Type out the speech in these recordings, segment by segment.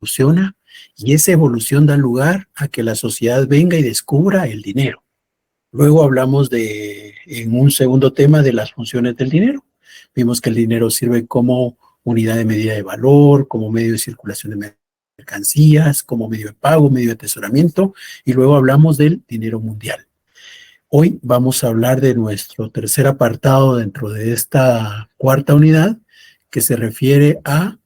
evoluciona y esa evolución da lugar a que la sociedad venga y descubra el dinero. Luego hablamos en un segundo tema de las funciones del dinero. Vimos que el dinero sirve como unidad de medida de valor, como medio de circulación de mercancías, como medio de pago, medio de atesoramiento, y luego hablamos del dinero mundial. Hoy vamos a hablar de nuestro tercer apartado dentro de esta cuarta unidad, que se refiere a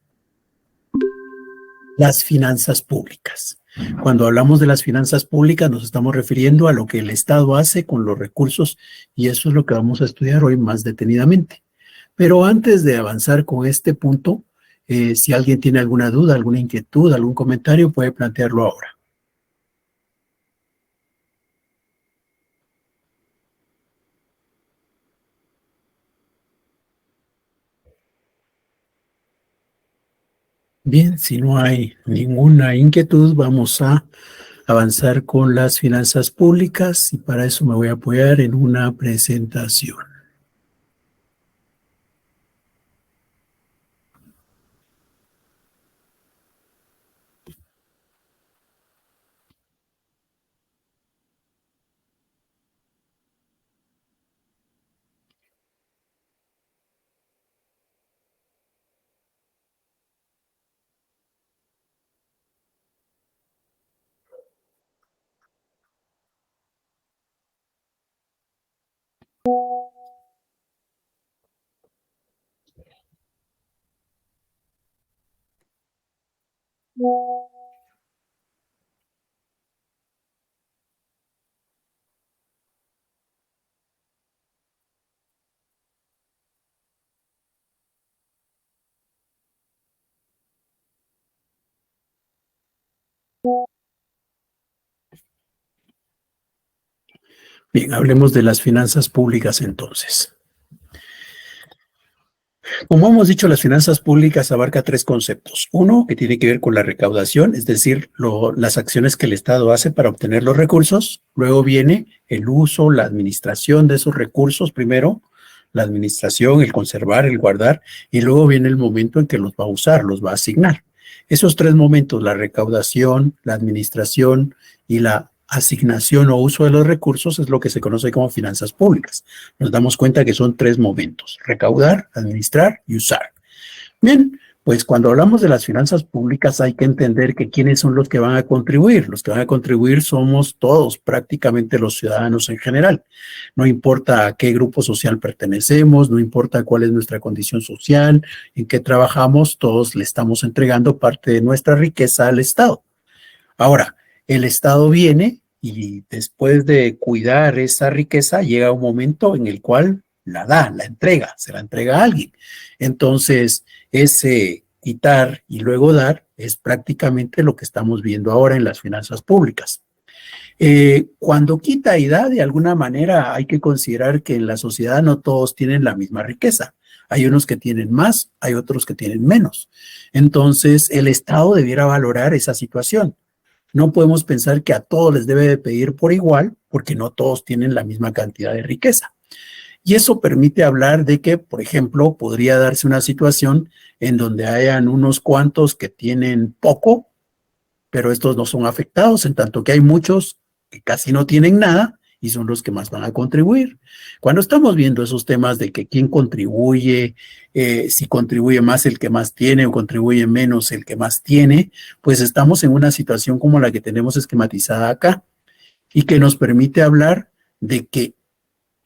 las finanzas públicas. Cuando hablamos de las finanzas públicas nos estamos refiriendo a lo que el Estado hace con los recursos y eso es lo que vamos a estudiar hoy más detenidamente. Pero antes de avanzar con este punto, si alguien tiene alguna duda, alguna inquietud, algún comentario, puede plantearlo ahora. Bien, si no hay ninguna inquietud, vamos a avanzar con las finanzas públicas y para eso me voy a apoyar en una presentación. Bien, hablemos de las finanzas públicas entonces. Como hemos dicho, las finanzas públicas abarca tres conceptos. Uno, que tiene que ver con la recaudación, es decir, las acciones que el Estado hace para obtener los recursos. Luego viene el uso, la administración de esos recursos primero, la administración, el conservar, el guardar, y luego viene el momento en que los va a usar, los va a asignar. Esos tres momentos, la recaudación, la administración y la asignación o uso de los recursos es lo que se conoce como finanzas públicas. Nos damos cuenta que son tres momentos: recaudar, administrar y usar. Bien, pues cuando hablamos de las finanzas públicas hay que entender que quiénes son los que van a contribuir. Los que van a contribuir somos todos, prácticamente los ciudadanos en general. No importa a qué grupo social pertenecemos, no importa cuál es nuestra condición social, en qué trabajamos, todos le estamos entregando parte de nuestra riqueza al Estado. Ahora, el Estado viene y después de cuidar esa riqueza llega un momento en el cual la da, la entrega, se la entrega a alguien. Entonces, ese quitar y luego dar es prácticamente lo que estamos viendo ahora en las finanzas públicas. Cuando quita y da, de alguna manera hay que considerar que en la sociedad no todos tienen la misma riqueza. Hay unos que tienen más, hay otros que tienen menos. Entonces, el Estado debiera valorar esa situación. No podemos pensar que a todos les debe de pedir por igual, porque no todos tienen la misma cantidad de riqueza. Y eso permite hablar de que, por ejemplo, podría darse una situación en donde hayan unos cuantos que tienen poco, pero estos no son afectados, en tanto que hay muchos que casi no tienen nada y son los que más van a contribuir. Cuando estamos viendo esos temas de que quién contribuye, si contribuye más el que más tiene o contribuye menos el que más tiene, pues estamos en una situación como la que tenemos esquematizada acá y que nos permite hablar de que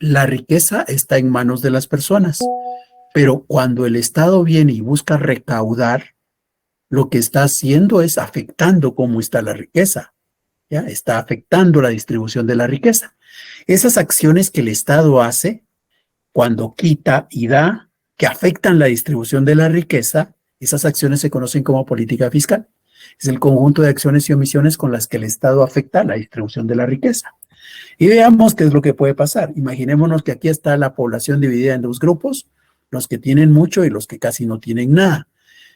la riqueza está en manos de las personas, pero cuando el Estado viene y busca recaudar, lo que está haciendo es afectando cómo está la riqueza, ¿ya? Está afectando la distribución de la riqueza. Esas acciones que el Estado hace cuando quita y da, que afectan la distribución de la riqueza, esas acciones se conocen como política fiscal. Es el conjunto de acciones y omisiones con las que el Estado afecta la distribución de la riqueza. Y veamos qué es lo que puede pasar. Imaginémonos que aquí está la población dividida en dos grupos, los que tienen mucho y los que casi no tienen nada.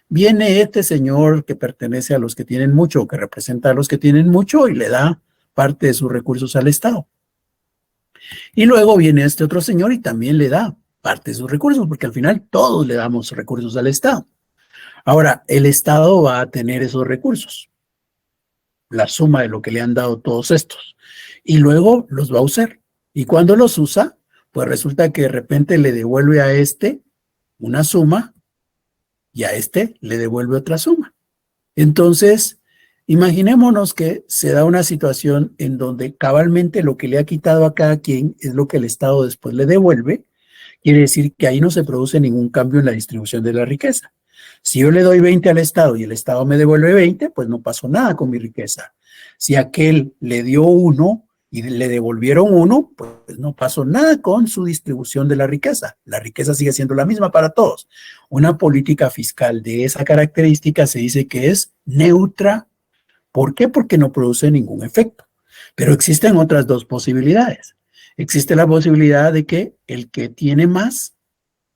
Viene este señor que pertenece a los que tienen mucho, que representa a los que tienen mucho y le da parte de sus recursos al Estado. Y luego viene este otro señor y también le da parte de sus recursos, porque al final todos le damos recursos al Estado. Ahora, el Estado va a tener esos recursos, la suma de lo que le han dado todos estos, y luego los va a usar. Y cuando los usa, pues resulta que de repente le devuelve a este una suma y a este le devuelve otra suma. Entonces, imaginémonos que se da una situación en donde cabalmente lo que le ha quitado a cada quien es lo que el Estado después le devuelve. Quiere decir que ahí no se produce ningún cambio en la distribución de la riqueza. Si yo le doy 20 al Estado y el Estado me devuelve 20, pues no pasó nada con mi riqueza. Si aquel le dio 1 y le devolvieron 1, pues no pasó nada con su distribución de la riqueza. La riqueza sigue siendo la misma para todos. Una política fiscal de esa característica se dice que es neutra. ¿Por qué? Porque no produce ningún efecto. Pero existen otras dos posibilidades. Existe la posibilidad de que el que tiene más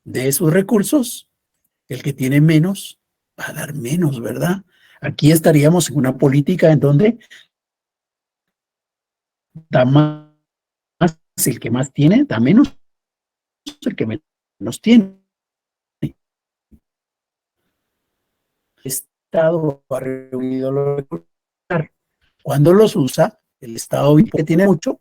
de esos recursos, el que tiene menos, va a dar menos, ¿verdad? Aquí estaríamos en una política en donde da más el que más tiene, da menos el que menos tiene. El Estado ha reunido los recursos. Cuando los usa, el Estado ve que tiene mucho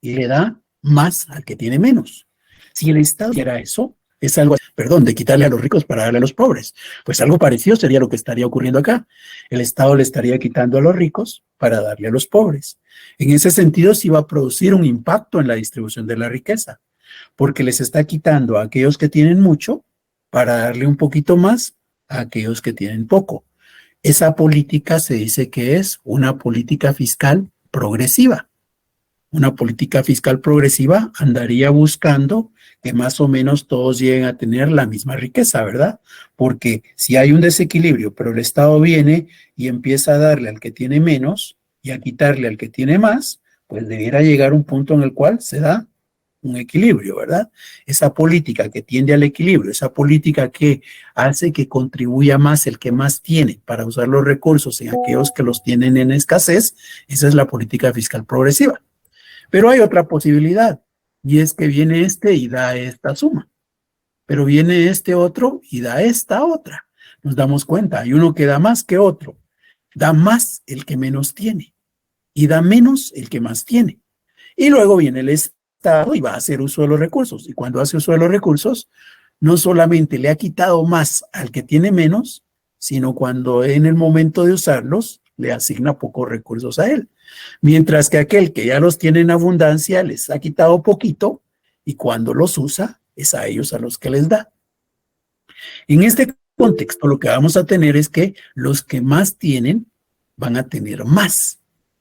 y le da más al que tiene menos. Si el Estado hiciera eso, es algo, perdón, de quitarle a los ricos para darle a los pobres. Pues algo parecido sería lo que estaría ocurriendo acá. El Estado le estaría quitando a los ricos para darle a los pobres. En ese sentido, sí va a producir un impacto en la distribución de la riqueza, porque les está quitando a aquellos que tienen mucho para darle un poquito más a aquellos que tienen poco. Esa política se dice que es una política fiscal progresiva. Una política fiscal progresiva andaría buscando que más o menos todos lleguen a tener la misma riqueza, ¿verdad? Porque si hay un desequilibrio, pero el Estado viene y empieza a darle al que tiene menos y a quitarle al que tiene más, pues debiera llegar un punto en el cual se da un equilibrio, ¿verdad? Esa política que tiende al equilibrio, esa política que hace que contribuya más el que más tiene para usar los recursos en aquellos que los tienen en escasez, esa es la política fiscal progresiva. Pero hay otra posibilidad, y es que viene este y da esta suma, pero viene este otro y da esta otra. Nos damos cuenta, hay uno que da más que otro, da más el que menos tiene y da menos el que más tiene. Y luego viene el Estado y va a hacer uso de los recursos, y cuando hace uso de los recursos, no solamente le ha quitado más al que tiene menos, sino cuando en el momento de usarlos, le asigna pocos recursos a él. Mientras que aquel que ya los tiene en abundancia les ha quitado poquito y cuando los usa es a ellos a los que les da. En este contexto lo que vamos a tener es que los que más tienen van a tener más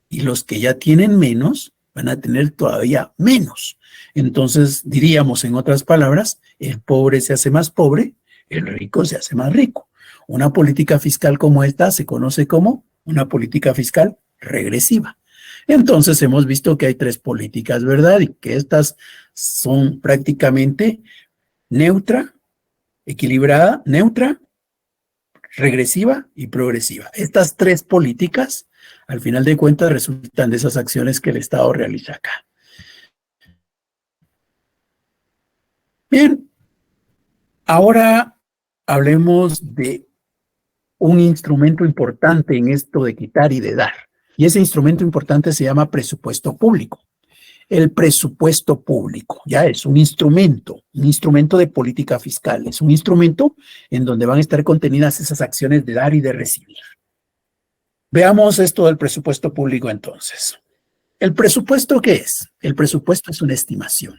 y los que ya tienen menos van a tener todavía menos. Entonces diríamos en otras palabras, el pobre se hace más pobre, el rico se hace más rico. Una política fiscal como esta se conoce como una política fiscal regresiva. Entonces hemos visto que hay tres políticas, ¿verdad? Y que estas son prácticamente neutra, equilibrada, neutra, regresiva y progresiva. Estas tres políticas, al final de cuentas, resultan de esas acciones que el Estado realiza acá. Bien, ahora hablemos de un instrumento importante en esto de quitar y de dar. Y ese instrumento importante se llama presupuesto público. El presupuesto público ya es un instrumento de política fiscal, es un instrumento en donde van a estar contenidas esas acciones de dar y de recibir. Veamos esto del presupuesto público entonces. ¿El presupuesto qué es? El presupuesto es una estimación,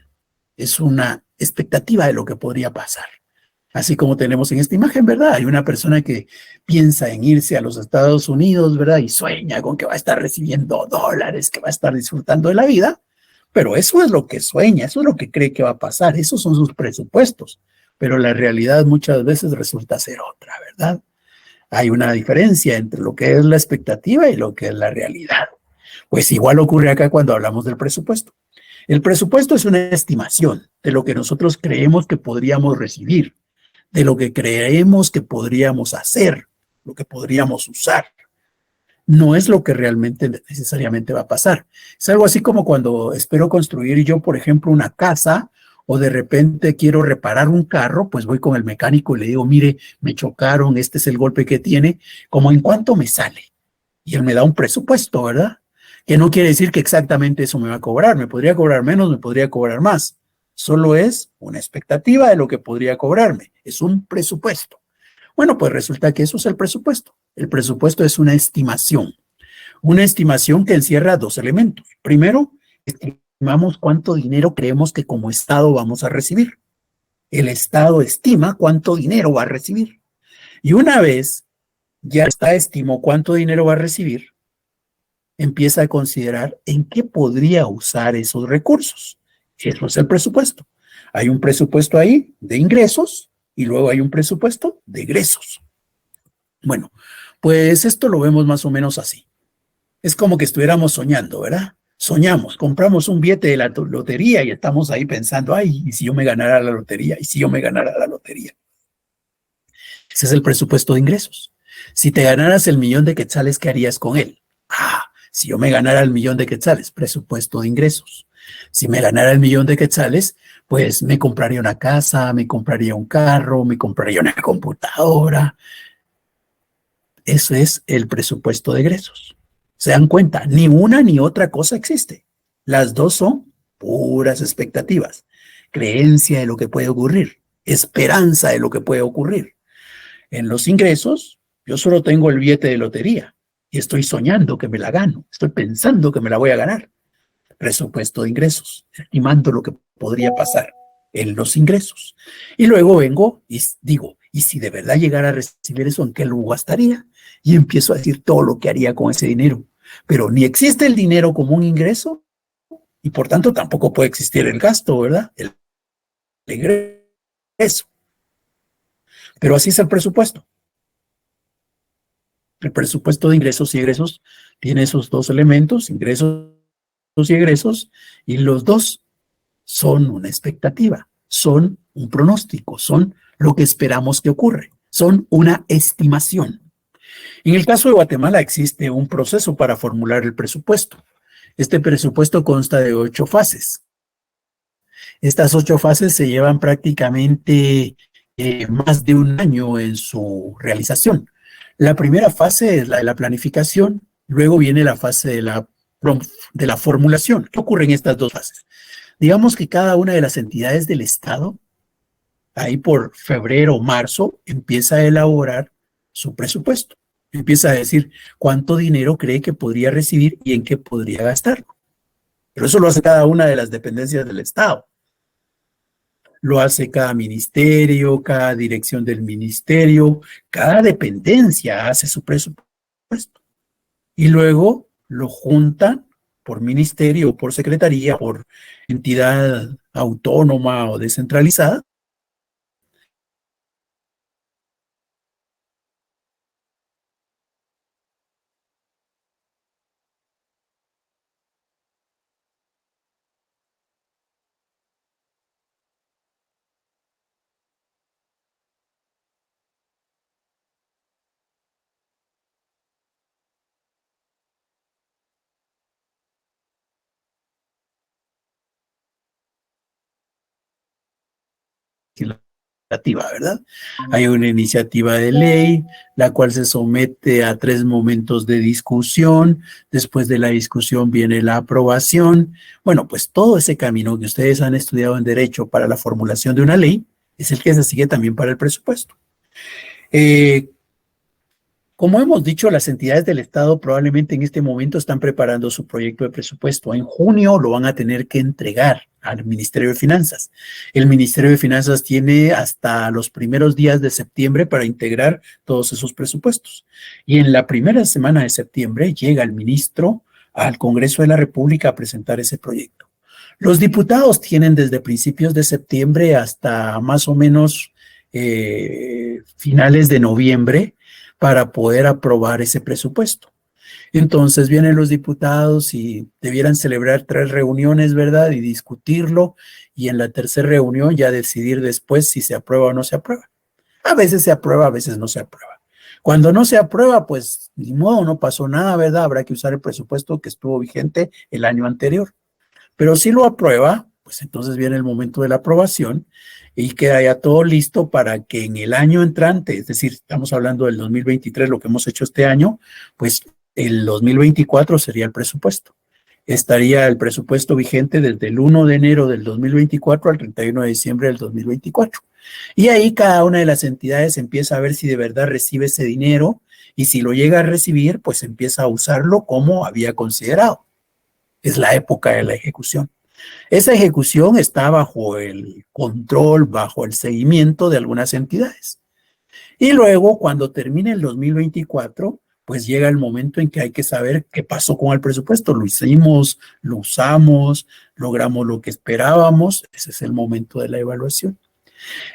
es una expectativa de lo que podría pasar. Así como tenemos en esta imagen, ¿verdad? Hay una persona que piensa en irse a los Estados Unidos, ¿verdad? Y sueña con que va a estar recibiendo dólares, que va a estar disfrutando de la vida. Pero eso es lo que sueña, eso es lo que cree que va a pasar, esos son sus presupuestos. Pero la realidad muchas veces resulta ser otra, ¿verdad? Hay una diferencia entre lo que es la expectativa y lo que es la realidad. Pues igual ocurre acá cuando hablamos del presupuesto. El presupuesto es una estimación de lo que nosotros creemos que podríamos recibir, de lo que creemos que podríamos hacer, lo que podríamos usar. No es lo que realmente necesariamente va a pasar. Es algo así como cuando espero construir yo, por ejemplo, una casa O de repente quiero reparar un carro, pues voy con el mecánico y le digo, mire, me chocaron, este es el golpe que tiene, como en cuánto me sale. Y él me da un presupuesto, ¿verdad? Que no quiere decir que exactamente eso me va a cobrar. Me podría cobrar menos, me podría cobrar más. Solo es una expectativa de lo que podría cobrarme. Es un presupuesto. Bueno, pues resulta que eso es el presupuesto. El presupuesto es una estimación. Una estimación que encierra dos elementos. Primero, estimamos cuánto dinero creemos que como Estado vamos a recibir. El Estado estima cuánto dinero va a recibir. Y una vez ya está estimó cuánto dinero va a recibir, empieza a considerar en qué podría usar esos recursos. Eso es el presupuesto. Hay un presupuesto ahí de ingresos y luego hay un presupuesto de egresos. Bueno, pues esto lo vemos más o menos así. Es como que estuviéramos soñando, ¿verdad? Soñamos, compramos un billete de la lotería y estamos ahí pensando, ay, ¿y si yo me ganara la lotería? ¿Y si yo me ganara la lotería? Ese es el presupuesto de ingresos. Si te ganaras el millón de quetzales, ¿qué harías con él? Si yo me ganara el millón de quetzales, presupuesto de ingresos. Si me ganara el millón de quetzales, pues me compraría una casa, me compraría un carro, me compraría una computadora. Eso es el presupuesto de egresos. Se dan cuenta, ni una ni otra cosa existe. Las dos son puras expectativas, creencia de lo que puede ocurrir, esperanza de lo que puede ocurrir. En los ingresos, yo solo tengo el billete de lotería y estoy soñando que me la gano, estoy pensando que me la voy a ganar. Presupuesto de ingresos, estimando lo que podría pasar en los ingresos. Y luego vengo y digo, ¿y si de verdad llegara a recibir eso, en qué lo gastaría? Y empiezo a decir todo lo que haría con ese dinero. Pero ni existe el dinero como un ingreso y por tanto tampoco puede existir el gasto, ¿verdad? El ingreso. Pero así es el presupuesto. El presupuesto de ingresos y egresos tiene esos dos elementos, ingresos y egresos, y los dos son una expectativa, son un pronóstico, son lo que esperamos que ocurre, son una estimación. En el caso de Guatemala existe un proceso para formular el presupuesto. Este presupuesto consta de 8 fases. Estas 8 fases se llevan prácticamente más de un año en su realización. La primera fase es la de la planificación, luego viene la fase de la formulación. ¿Qué ocurre en estas dos fases? Digamos que cada una de las entidades del Estado, ahí por febrero o marzo, empieza a elaborar su presupuesto. Empieza a decir cuánto dinero cree que podría recibir y en qué podría gastarlo. Pero eso lo hace cada una de las dependencias del Estado. Lo hace cada ministerio, cada dirección del ministerio, cada dependencia hace su presupuesto. Y luego lo juntan por ministerio, por secretaría, por entidad autónoma o descentralizada. Legislativa, ¿verdad? Hay una iniciativa de ley, la cual se somete a 3 momentos de discusión. Después de la discusión viene la aprobación. Bueno, pues todo ese camino que ustedes han estudiado en Derecho para la formulación de una ley es el que se sigue también para el presupuesto. Como hemos dicho, las entidades del Estado probablemente en este momento están preparando su proyecto de presupuesto. En junio lo van a tener que entregar al Ministerio de Finanzas. El Ministerio de Finanzas tiene hasta los primeros días de septiembre para integrar todos esos presupuestos. Y en la primera semana de septiembre llega el ministro al Congreso de la República a presentar ese proyecto. Los diputados tienen desde principios de septiembre hasta más o menos finales de noviembre para poder aprobar ese presupuesto. Entonces vienen los diputados y debieran celebrar 3 reuniones, ¿verdad? Y discutirlo y en la tercera reunión ya decidir después si se aprueba o no se aprueba. A veces se aprueba, a veces no se aprueba. Cuando no se aprueba, pues ni modo, no pasó nada, ¿verdad? Habrá que usar el presupuesto que estuvo vigente el año anterior. Pero si lo aprueba, pues entonces viene el momento de la aprobación y queda ya todo listo para que en el año entrante, es decir, estamos hablando del 2023, lo que hemos hecho este año, pues el 2024 sería el presupuesto. Estaría el presupuesto vigente desde el 1 de enero del 2024 al 31 de diciembre del 2024. Y ahí cada una de las entidades empieza a ver si de verdad recibe ese dinero y si lo llega a recibir, pues empieza a usarlo como había considerado. Es la época de la ejecución. Esa ejecución está bajo el control, bajo el seguimiento de algunas entidades. Y luego, cuando termine el 2024, pues llega el momento en que hay que saber qué pasó con el presupuesto. Lo hicimos, lo usamos, logramos lo que esperábamos. Ese es el momento de la evaluación.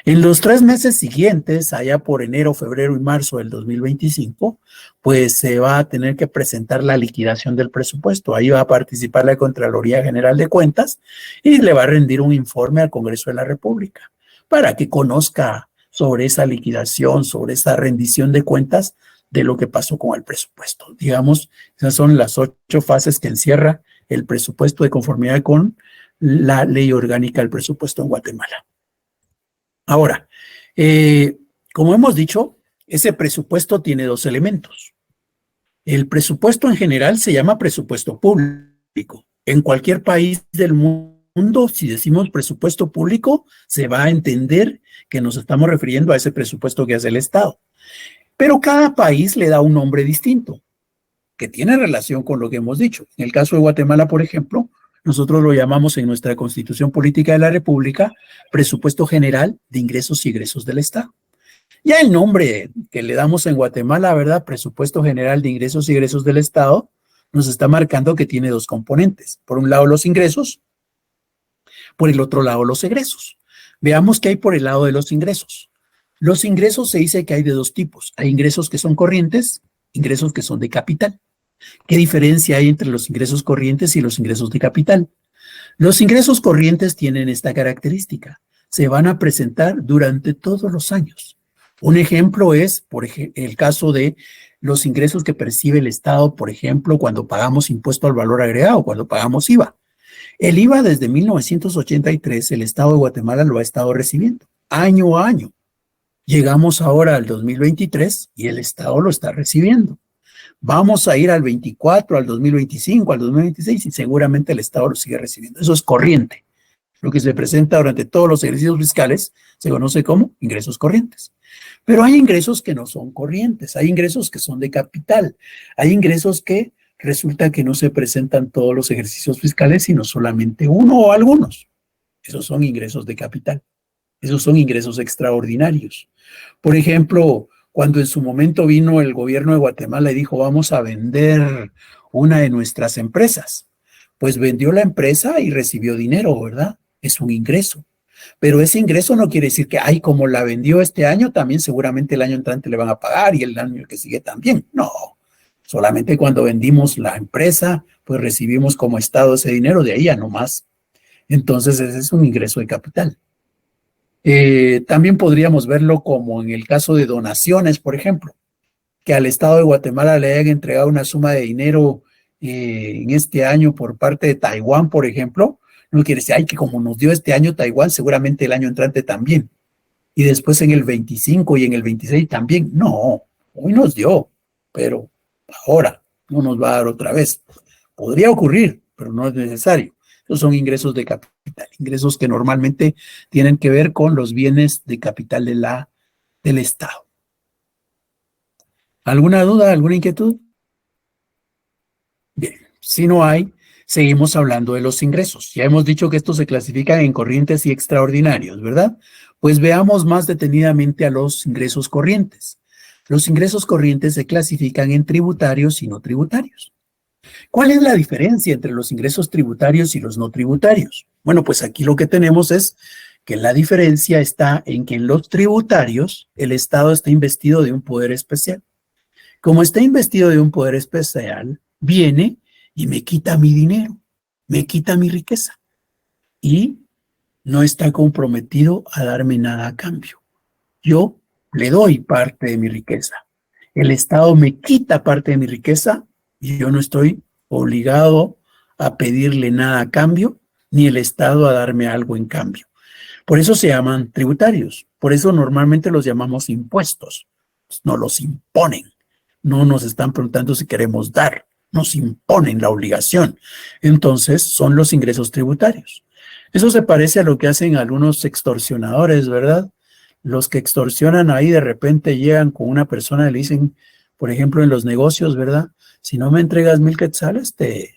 En los 3 meses siguientes, allá por enero, febrero y marzo del 2025, pues se va a tener que presentar la liquidación del presupuesto. Ahí va a participar la Contraloría General de Cuentas y le va a rendir un informe al Congreso de la República para que conozca sobre esa liquidación, sobre esa rendición de cuentas de lo que pasó con el presupuesto. Digamos, esas son las 8 fases que encierra el presupuesto de conformidad con la ley orgánica del presupuesto en Guatemala. Ahora, como hemos dicho, ese presupuesto tiene 2 elementos. El presupuesto en general se llama presupuesto público. En cualquier país del mundo, si decimos presupuesto público, se va a entender que nos estamos refiriendo a ese presupuesto que hace el Estado. Pero cada país le da un nombre distinto, que tiene relación con lo que hemos dicho. En el caso de Guatemala, por ejemplo, nosotros lo llamamos en nuestra Constitución Política de la República Presupuesto General de Ingresos y Egresos del Estado. Ya el nombre que le damos en Guatemala, ¿verdad? Presupuesto General de Ingresos y Egresos del Estado, nos está marcando que tiene 2 componentes. Por un lado los ingresos, por el otro lado los egresos. Veamos qué hay por el lado de los ingresos. Los ingresos se dice que hay de 2 tipos. Hay ingresos que son corrientes, ingresos que son de capital. ¿Qué diferencia hay entre los ingresos corrientes y los ingresos de capital? Los ingresos corrientes tienen esta característica. Se van a presentar durante todos los años. Un ejemplo es, el caso de los ingresos que percibe el Estado, por ejemplo, cuando pagamos impuesto al valor agregado, cuando pagamos IVA. El IVA desde 1983, el Estado de Guatemala lo ha estado recibiendo, año a año. Llegamos ahora al 2023 y el Estado lo está recibiendo. Vamos a ir al 24, al 2025, al 2026 y seguramente el Estado lo sigue recibiendo. Eso es corriente. Lo que se presenta durante todos los ejercicios fiscales se conoce como ingresos corrientes. Pero hay ingresos que no son corrientes, hay ingresos que son de capital, hay ingresos que resulta que no se presentan todos los ejercicios fiscales, sino solamente uno o algunos. Esos son ingresos de capital. Esos son ingresos extraordinarios. Por ejemplo, cuando en su momento vino el gobierno de Guatemala y dijo, vamos a vender una de nuestras empresas, pues vendió la empresa y recibió dinero, ¿verdad? Es un ingreso. Pero ese ingreso no quiere decir que, ay, como la vendió este año, también seguramente el año entrante le van a pagar y el año que sigue también. No, solamente cuando vendimos la empresa, pues recibimos como Estado ese dinero, de ahí a no más. Entonces ese es un ingreso de capital. También podríamos verlo como en el caso de donaciones, por ejemplo, que al Estado de Guatemala le hayan entregado una suma de dinero en este año por parte de Taiwán, por ejemplo. No quiere decir, ay, que como nos dio este año Taiwán, seguramente el año entrante también. Y después en el 25 y en el 26 también. No, hoy nos dio, pero ahora no nos va a dar otra vez. Podría ocurrir, pero no es necesario. Esos son ingresos de capital, ingresos que normalmente tienen que ver con los bienes de capital del Estado. ¿Alguna duda, alguna inquietud? Bien, si no hay, seguimos hablando de los ingresos. Ya hemos dicho que estos se clasifican en corrientes y extraordinarios, ¿verdad? Pues veamos más detenidamente a los ingresos corrientes. Los ingresos corrientes se clasifican en tributarios y no tributarios. ¿Cuál es la diferencia entre los ingresos tributarios y los no tributarios? Bueno, pues aquí lo que tenemos es que la diferencia está en que en los tributarios el Estado está investido de un poder especial. Como está investido de un poder especial, viene y me quita mi dinero, me quita mi riqueza y no está comprometido a darme nada a cambio. Yo le doy parte de mi riqueza. El Estado me quita parte de mi riqueza y yo no estoy obligado a pedirle nada a cambio, ni el Estado a darme algo en cambio. Por eso se llaman tributarios. Por eso normalmente los llamamos impuestos. Nos los imponen. No nos están preguntando si queremos dar. Nos imponen la obligación. Entonces son los ingresos tributarios. Eso se parece a lo que hacen algunos extorsionadores, ¿verdad? Los que extorsionan ahí de repente llegan con una persona y le dicen, por ejemplo, en los negocios, ¿verdad? Si no me entregas 1,000 quetzales, te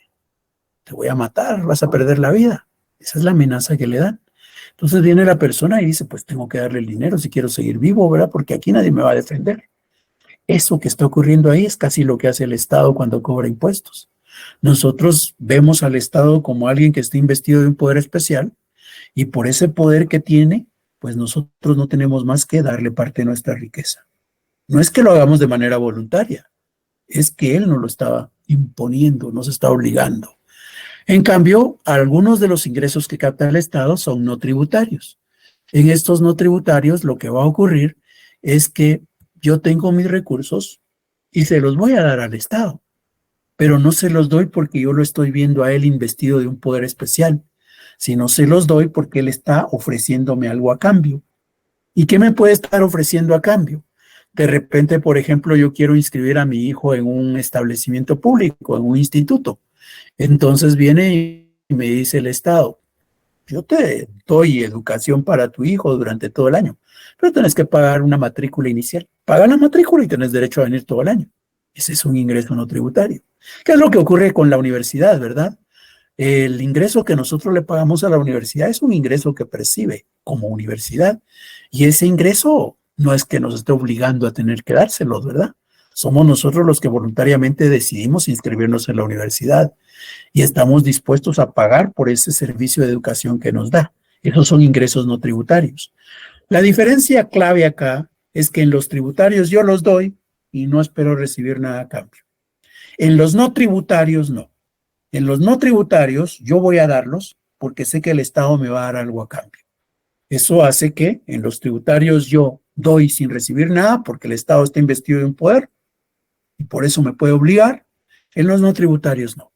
voy a matar, vas a perder la vida. Esa es la amenaza que le dan. Entonces viene la persona y dice, pues tengo que darle el dinero si quiero seguir vivo, ¿verdad? Porque aquí nadie me va a defender. Eso que está ocurriendo ahí es casi lo que hace el Estado cuando cobra impuestos. Nosotros vemos al Estado como alguien que está investido de un poder especial y por ese poder que tiene, pues nosotros no tenemos más que darle parte de nuestra riqueza. No es que lo hagamos de manera voluntaria, es que él nos lo está imponiendo, nos está obligando. En cambio, algunos de los ingresos que capta el Estado son no tributarios. En estos no tributarios lo que va a ocurrir es que yo tengo mis recursos y se los voy a dar al Estado, pero no se los doy porque yo lo estoy viendo a él investido de un poder especial, sino se los doy porque él está ofreciéndome algo a cambio. ¿Y qué me puede estar ofreciendo a cambio? De repente, por ejemplo, yo quiero inscribir a mi hijo en un establecimiento público, en un instituto. Entonces viene y me dice el Estado, yo te doy educación para tu hijo durante todo el año, pero tienes que pagar una matrícula inicial. Paga la matrícula y tienes derecho a venir todo el año. Ese es un ingreso no tributario. ¿Qué es lo que ocurre con la universidad, verdad? El ingreso que nosotros le pagamos a la universidad es un ingreso que percibe como universidad. Y ese ingreso no es que nos esté obligando a tener que dárselos, ¿verdad? Somos nosotros los que voluntariamente decidimos inscribirnos en la universidad y estamos dispuestos a pagar por ese servicio de educación que nos da. Esos son ingresos no tributarios. La diferencia clave acá es que en los tributarios yo los doy y no espero recibir nada a cambio. En los no tributarios no. En los no tributarios yo voy a darlos porque sé que el Estado me va a dar algo a cambio. Eso hace que en los tributarios yo doy sin recibir nada porque el Estado está investido de un poder y por eso me puede obligar. En los no tributarios no.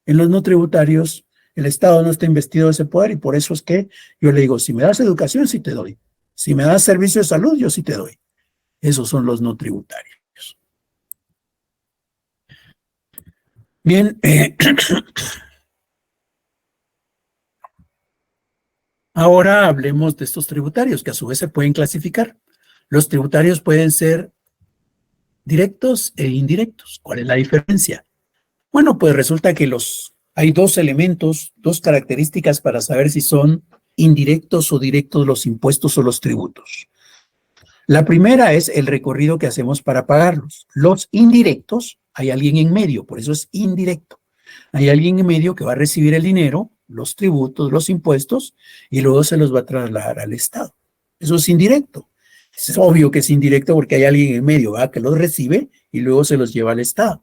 En los no tributarios el Estado no está investido de ese poder y por eso es que yo le digo, si me das educación, sí te doy. Si me das servicio de salud, yo sí te doy. Esos son los no tributarios. Bien, ahora hablemos de estos tributarios que a su vez se pueden clasificar. Los tributarios pueden ser directos e indirectos. ¿Cuál es la diferencia? Bueno, pues resulta que hay dos elementos, dos características para saber si son indirectos o directos los impuestos o los tributos. La primera es el recorrido que hacemos para pagarlos. Los indirectos, hay alguien en medio, por eso es indirecto. Hay alguien en medio que va a recibir el dinero, los tributos, los impuestos, y luego se los va a trasladar al Estado. Eso es indirecto. Es obvio que es indirecto porque hay alguien en medio, ¿verdad?, que los recibe y luego se los lleva al Estado.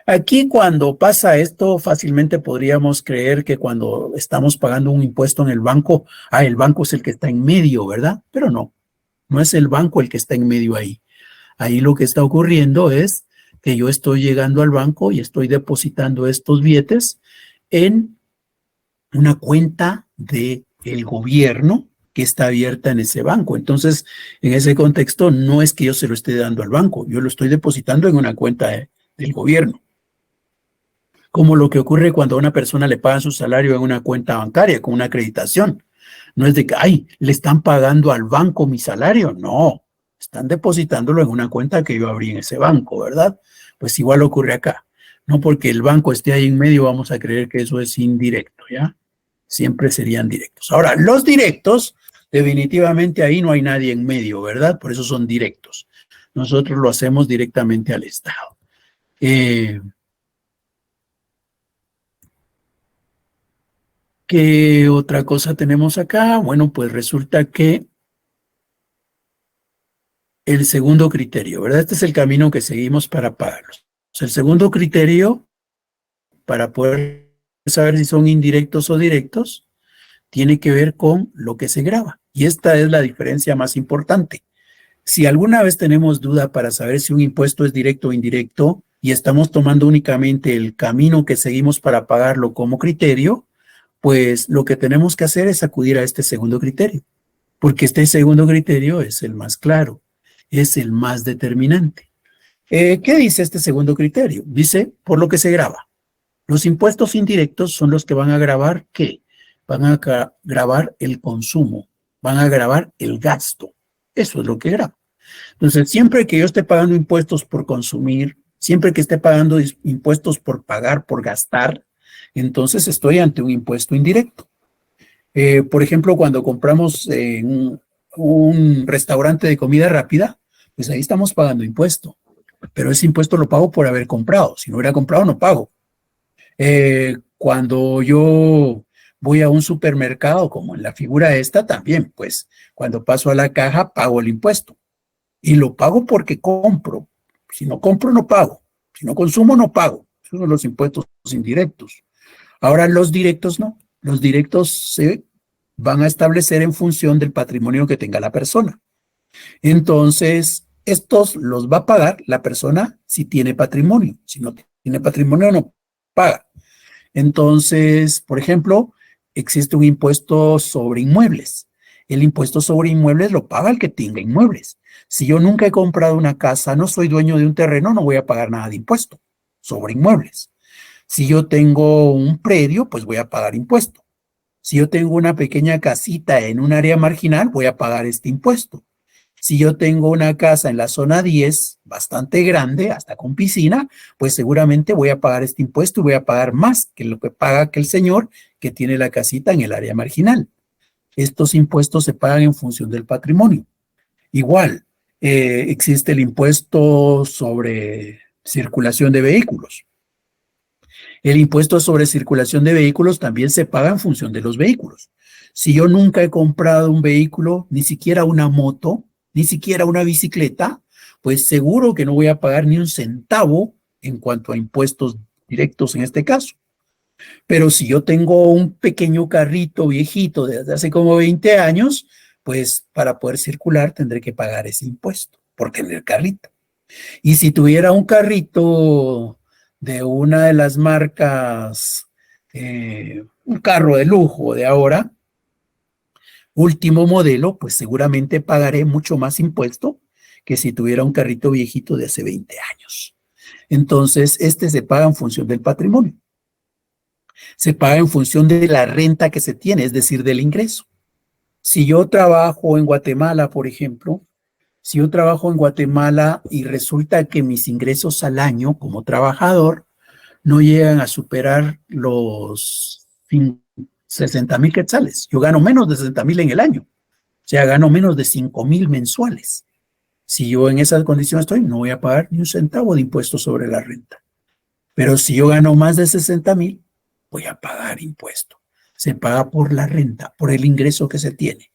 Aquí cuando pasa esto, fácilmente podríamos creer que cuando estamos pagando un impuesto en el banco, el banco es el que está en medio, ¿verdad? Pero no, no es el banco el que está en medio ahí. Ahí lo que está ocurriendo es que yo estoy llegando al banco y estoy depositando estos billetes en una cuenta del gobierno que está abierta en ese banco. Entonces, en ese contexto, no es que yo se lo esté dando al banco, yo lo estoy depositando en una cuenta del gobierno. Como lo que ocurre cuando a una persona le pagan su salario en una cuenta bancaria, con una acreditación. No es de que, le están pagando al banco mi salario. No, están depositándolo en una cuenta que yo abrí en ese banco, ¿verdad? Pues igual ocurre acá. No porque el banco esté ahí en medio vamos a creer que eso es indirecto, ¿ya? Siempre serían directos. Ahora, los directos, definitivamente ahí no hay nadie en medio, ¿verdad? Por eso son directos. Nosotros lo hacemos directamente al Estado. ¿Qué otra cosa tenemos acá? Bueno, pues resulta que el segundo criterio, ¿verdad? Este es el camino que seguimos para pagarlos. O sea, el segundo criterio, para poder saber si son indirectos o directos, tiene que ver con lo que se grava. Y esta es la diferencia más importante. Si alguna vez tenemos duda para saber si un impuesto es directo o indirecto y estamos tomando únicamente el camino que seguimos para pagarlo como criterio, pues lo que tenemos que hacer es acudir a este segundo criterio, porque este segundo criterio es el más claro, es el más determinante. ¿Qué dice este segundo criterio? Dice, por lo que se grava. Los impuestos indirectos son los que van a gravar, ¿qué? Van a gravar el consumo, van a gravar el gasto. Eso es lo que grava. Entonces, siempre que yo esté pagando impuestos por consumir, siempre que esté pagando impuestos por pagar, por gastar, entonces estoy ante un impuesto indirecto. Por ejemplo, cuando compramos un restaurante de comida rápida, pues ahí estamos pagando impuesto. Pero ese impuesto lo pago por haber comprado. Si no hubiera comprado, no pago. Cuando yo voy a un supermercado, como en la figura esta, también, pues, cuando paso a la caja, pago el impuesto. Y lo pago porque compro. Si no compro, no pago. Si no consumo, no pago. Esos son los impuestos indirectos. Ahora, los directos no. Los directos se van a establecer en función del patrimonio que tenga la persona. Entonces, estos los va a pagar la persona si tiene patrimonio. Si no tiene patrimonio, no paga. Entonces, por ejemplo, existe un impuesto sobre inmuebles. El impuesto sobre inmuebles lo paga el que tenga inmuebles. Si yo nunca he comprado una casa, no soy dueño de un terreno, no voy a pagar nada de impuesto sobre inmuebles. Si yo tengo un predio, pues voy a pagar impuesto. Si yo tengo una pequeña casita en un área marginal, voy a pagar este impuesto. Si yo tengo una casa en la zona 10, bastante grande, hasta con piscina, pues seguramente voy a pagar este impuesto y voy a pagar más que lo que paga aquel señor que tiene la casita en el área marginal. Estos impuestos se pagan en función del patrimonio. Igual, existe el impuesto sobre circulación de vehículos. El impuesto sobre circulación de vehículos también se paga en función de los vehículos. Si yo nunca he comprado un vehículo, ni siquiera una moto, ni siquiera una bicicleta, pues seguro que no voy a pagar ni un centavo en cuanto a impuestos directos en este caso. Pero si yo tengo un pequeño carrito viejito desde hace como 20 años, pues para poder circular tendré que pagar ese impuesto por tener carrito. Y si tuviera un carrito de una de las marcas, un carro de lujo de ahora, último modelo, pues seguramente pagaré mucho más impuesto que si tuviera un carrito viejito de hace 20 años. Entonces, este se paga en función del patrimonio. Se paga en función de la renta que se tiene, es decir, del ingreso. Si yo trabajo en Guatemala, por ejemplo, si yo trabajo en Guatemala y resulta que mis ingresos al año como trabajador no llegan a superar los 60,000 quetzales. Yo gano menos de 60,000 en el año. O sea, gano menos de 5,000 mensuales. Si yo en esa condición estoy, no voy a pagar ni un centavo de impuesto sobre la renta. Pero si yo gano más de 60,000, voy a pagar impuesto. Se paga por la renta, por el ingreso que se tiene.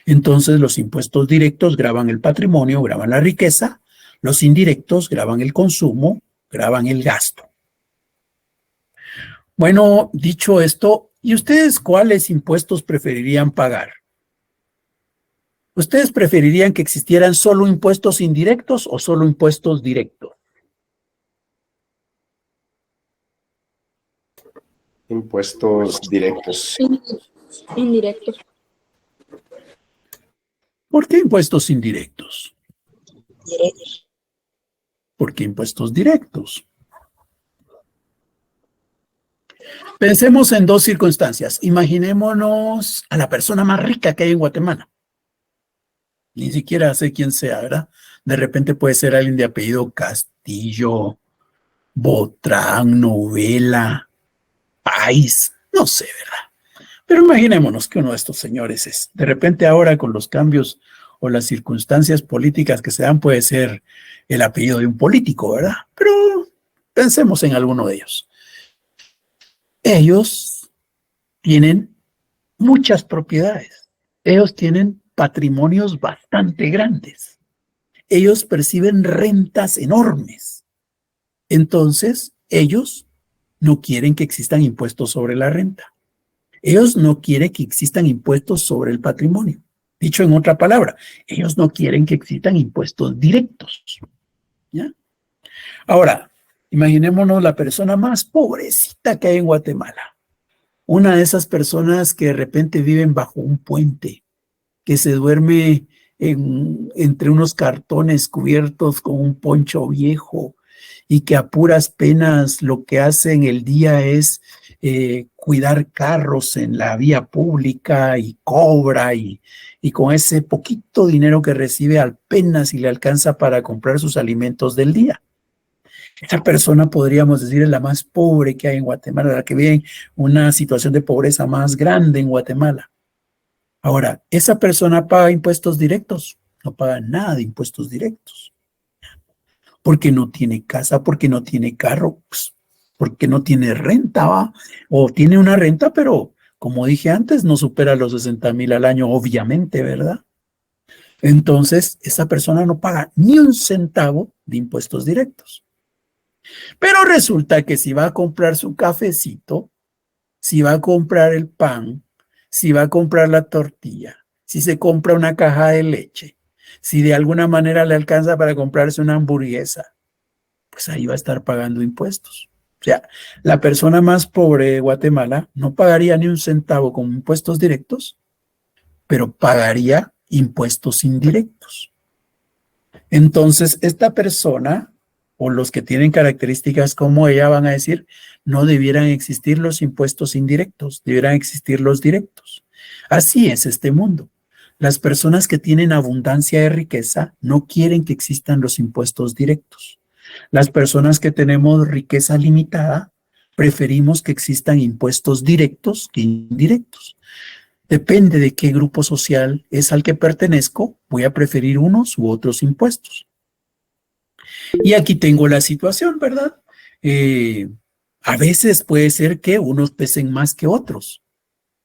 Entonces, los impuestos directos gravan el patrimonio, gravan la riqueza. Los indirectos gravan el consumo, gravan el gasto. Bueno, dicho esto, ¿y ustedes cuáles impuestos preferirían pagar? ¿Ustedes preferirían que existieran solo impuestos indirectos o solo impuestos directos? Impuestos directos. Indirectos. ¿Por qué impuestos indirectos? Directos. ¿Por qué impuestos directos? Pensemos en dos circunstancias. Imaginémonos a la persona más rica que hay en Guatemala. Ni siquiera sé quién sea, ¿verdad? De repente puede ser alguien de apellido Castillo, Botrán, Novela, Pais, no sé, ¿verdad? Pero imaginémonos que uno de estos señores es. De repente ahora con los cambios o las circunstancias políticas que se dan puede ser el apellido de un político, ¿verdad? Pero pensemos en alguno de ellos. Ellos tienen muchas propiedades. Ellos tienen patrimonios bastante grandes. Ellos perciben rentas enormes. Entonces, ellos no quieren que existan impuestos sobre la renta. Ellos no quieren que existan impuestos sobre el patrimonio. Dicho en otra palabra, ellos no quieren que existan impuestos directos. ¿Ya? Ahora, imaginémonos la persona más pobrecita que hay en Guatemala. Una de esas personas que de repente viven bajo un puente, que se duerme entre unos cartones cubiertos con un poncho viejo y que a puras penas lo que hace en el día es cuidar carros en la vía pública y cobra y con ese poquito dinero que recibe apenas si le alcanza para comprar sus alimentos del día. Esa persona podríamos decir es la más pobre que hay en Guatemala, la que vive en una situación de pobreza más grande en Guatemala. Ahora, ¿esa persona paga impuestos directos? No paga nada de impuestos directos. Porque no tiene casa, porque no tiene carro, pues, porque no tiene renta, ¿va? O tiene una renta, pero como dije antes, no supera los 60,000 al año, obviamente, ¿verdad? Entonces, esa persona no paga ni un centavo de impuestos directos. Pero resulta que si va a comprar su cafecito, si va a comprar el pan, si va a comprar la tortilla, si se compra una caja de leche, si de alguna manera le alcanza para comprarse una hamburguesa, pues ahí va a estar pagando impuestos. O sea, la persona más pobre de Guatemala no pagaría ni un centavo con impuestos directos, pero pagaría impuestos indirectos. Entonces, esta persona o los que tienen características como ella van a decir, no debieran existir los impuestos indirectos, debieran existir los directos. Así es este mundo. Las personas que tienen abundancia de riqueza no quieren que existan los impuestos directos. Las personas que tenemos riqueza limitada preferimos que existan impuestos directos que indirectos. Depende de qué grupo social es al que pertenezco, voy a preferir unos u otros impuestos. Y aquí tengo la situación, ¿verdad? A veces puede ser que unos pesen más que otros.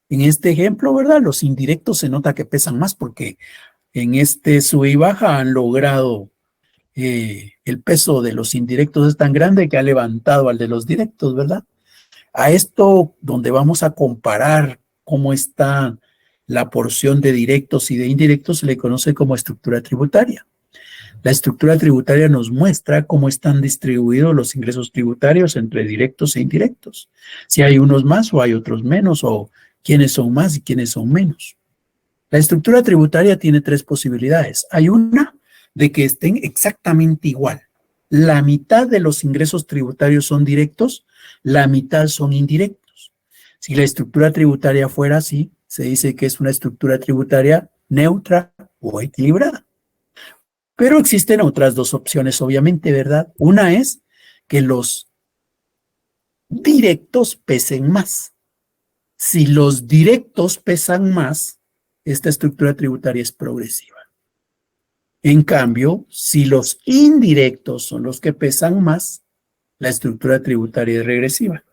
En este ejemplo, ¿verdad? Los indirectos se nota que pesan más porque en este sube y baja han logrado, el peso de los indirectos es tan grande que ha levantado al de los directos, ¿verdad? A esto donde vamos a comparar cómo está la porción de directos y de indirectos se le conoce como estructura tributaria. La estructura tributaria nos muestra cómo están distribuidos los ingresos tributarios entre directos e indirectos. Si hay unos más o hay otros menos, o quiénes son más y quiénes son menos. La estructura tributaria tiene tres posibilidades. Hay una de que estén exactamente igual. La mitad de los ingresos tributarios son directos, la mitad son indirectos. Si la estructura tributaria fuera así, se dice que es una estructura tributaria neutra o equilibrada. Pero existen otras dos opciones, obviamente, ¿verdad? Una es que los directos pesen más. Si los directos pesan más, esta estructura tributaria es progresiva. En cambio, si los indirectos son los que pesan más, la estructura tributaria es regresiva.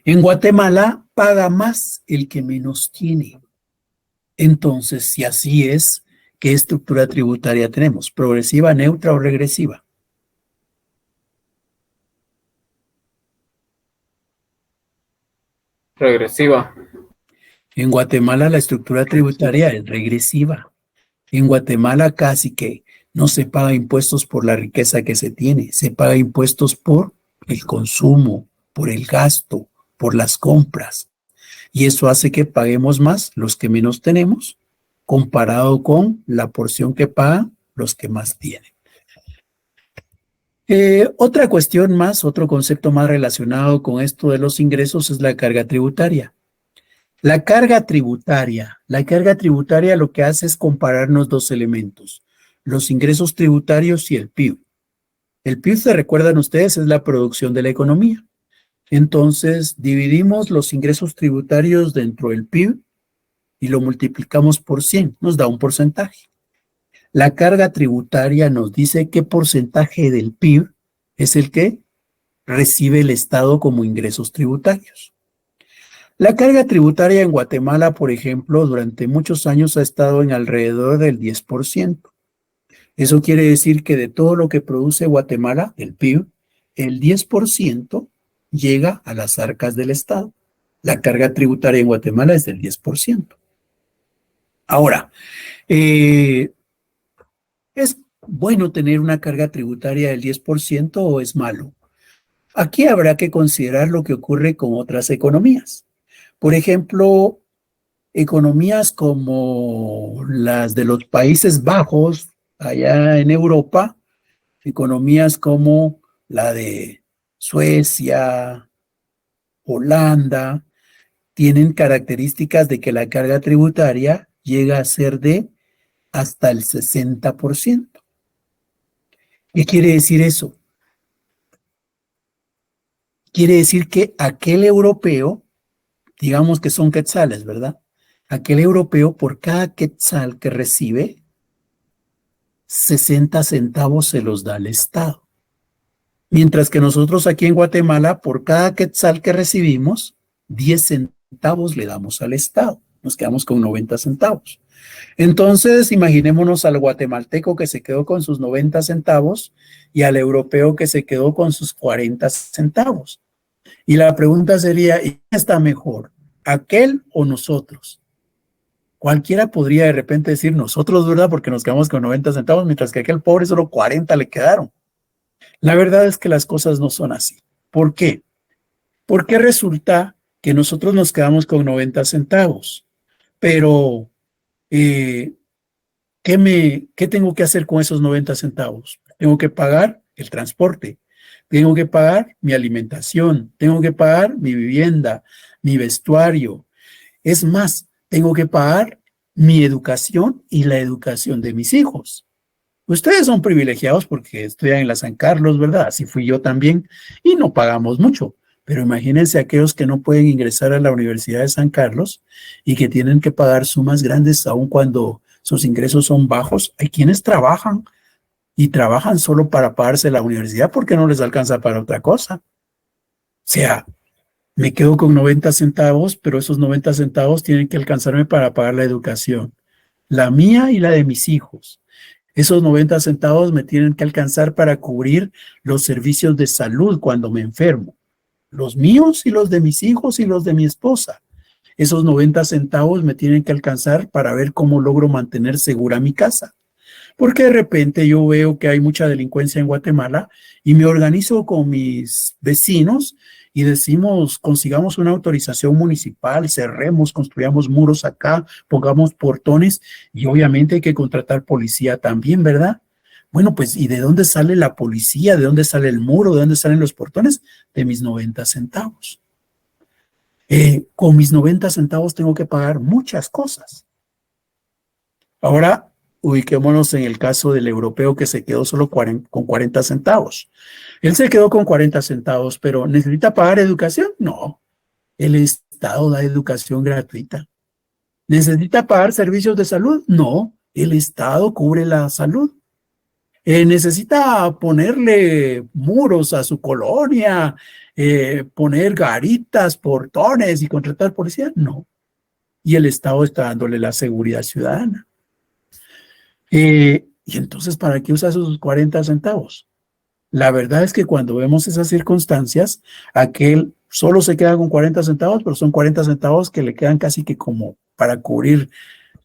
En Guatemala paga más el que menos tiene. Entonces, si así es, ¿qué estructura tributaria tenemos? ¿Progresiva, neutra o regresiva? Regresiva. En Guatemala la estructura tributaria es regresiva. En Guatemala casi que no se paga impuestos por la riqueza que se tiene, se paga impuestos por el consumo, por el gasto, por las compras. Y eso hace que paguemos más los que menos tenemos comparado con la porción que pagan los que más tienen. Otra cuestión más, otro concepto más relacionado con esto de los ingresos es la carga tributaria. La carga tributaria lo que hace es compararnos dos elementos, los ingresos tributarios y el PIB. El PIB, ¿se recuerdan ustedes? Es la producción de la economía. Entonces, dividimos los ingresos tributarios dentro del PIB y lo multiplicamos por 100, nos da un porcentaje. La carga tributaria nos dice qué porcentaje del PIB es el que recibe el Estado como ingresos tributarios. La carga tributaria en Guatemala, por ejemplo, durante muchos años ha estado en alrededor del 10%. Eso quiere decir que de todo lo que produce Guatemala, el PIB, el 10% llega a las arcas del Estado. La carga tributaria en Guatemala es del 10%. Ahora, ¿es bueno tener una carga tributaria del 10% o es malo? Aquí habrá que considerar lo que ocurre con otras economías. Por ejemplo, economías como las de los Países Bajos, allá en Europa, economías como la de Suecia, Holanda, tienen características de que la carga tributaria llega a ser de hasta el 60%. ¿Qué quiere decir eso? Quiere decir que aquel europeo, digamos que son quetzales, ¿verdad? Aquel europeo por cada quetzal que recibe, 60 centavos se los da al Estado. Mientras que nosotros aquí en Guatemala, por cada quetzal que recibimos, 10 centavos le damos al Estado. Nos quedamos con 90 centavos. Entonces, imaginémonos al guatemalteco que se quedó con sus 90 centavos y al europeo que se quedó con sus 40 centavos. Y la pregunta sería, ¿quién está mejor? ¿Aquel o nosotros? Cualquiera podría de repente decir nosotros, ¿verdad? Porque nos quedamos con 90 centavos, mientras que aquel pobre solo 40 le quedaron. La verdad es que las cosas no son así. ¿Por qué? Porque resulta que nosotros nos quedamos con 90 centavos, pero ¿qué tengo que hacer con esos 90 centavos? Tengo que pagar el transporte, tengo que pagar mi alimentación, tengo que pagar mi vivienda, mi vestuario. Es más, tengo que pagar mi educación y la educación de mis hijos. Ustedes son privilegiados porque estudian en la San Carlos, ¿verdad? Así fui yo también y no pagamos mucho. Pero imagínense aquellos que no pueden ingresar a la Universidad de San Carlos y que tienen que pagar sumas grandes aun cuando sus ingresos son bajos. Hay quienes trabajan y trabajan solo para pagarse la universidad porque no les alcanza para otra cosa. O sea, me quedo con 90 centavos, pero esos 90 centavos tienen que alcanzarme para pagar la educación, la mía y la de mis hijos. Esos 90 centavos me tienen que alcanzar para cubrir los servicios de salud cuando me enfermo, los míos y los de mis hijos y los de mi esposa. Esos 90 centavos me tienen que alcanzar para ver cómo logro mantener segura mi casa. Porque de repente yo veo que hay mucha delincuencia en Guatemala y me organizo con mis vecinos y decimos, consigamos una autorización municipal, cerremos, construyamos muros acá, pongamos portones y obviamente hay que contratar policía también, ¿verdad? Bueno, pues, ¿y de dónde sale la policía? ¿De dónde sale el muro? ¿De dónde salen los portones? De mis 90 centavos. Con mis 90 centavos tengo que pagar muchas cosas. Ahora, ubiquémonos en el caso del europeo que se quedó solo con 40 centavos. Él se quedó con 40 centavos, pero ¿necesita pagar educación? No. El Estado da educación gratuita. ¿Necesita pagar servicios de salud? No. El Estado cubre la salud. ¿Necesita ponerle muros a su colonia, poner garitas, portones y contratar policía? No. Y el Estado está dándole la seguridad ciudadana. Y entonces, ¿para qué usa esos 40 centavos? La verdad es que cuando vemos esas circunstancias, aquel solo se queda con 40 centavos, pero son 40 centavos que le quedan casi que como para cubrir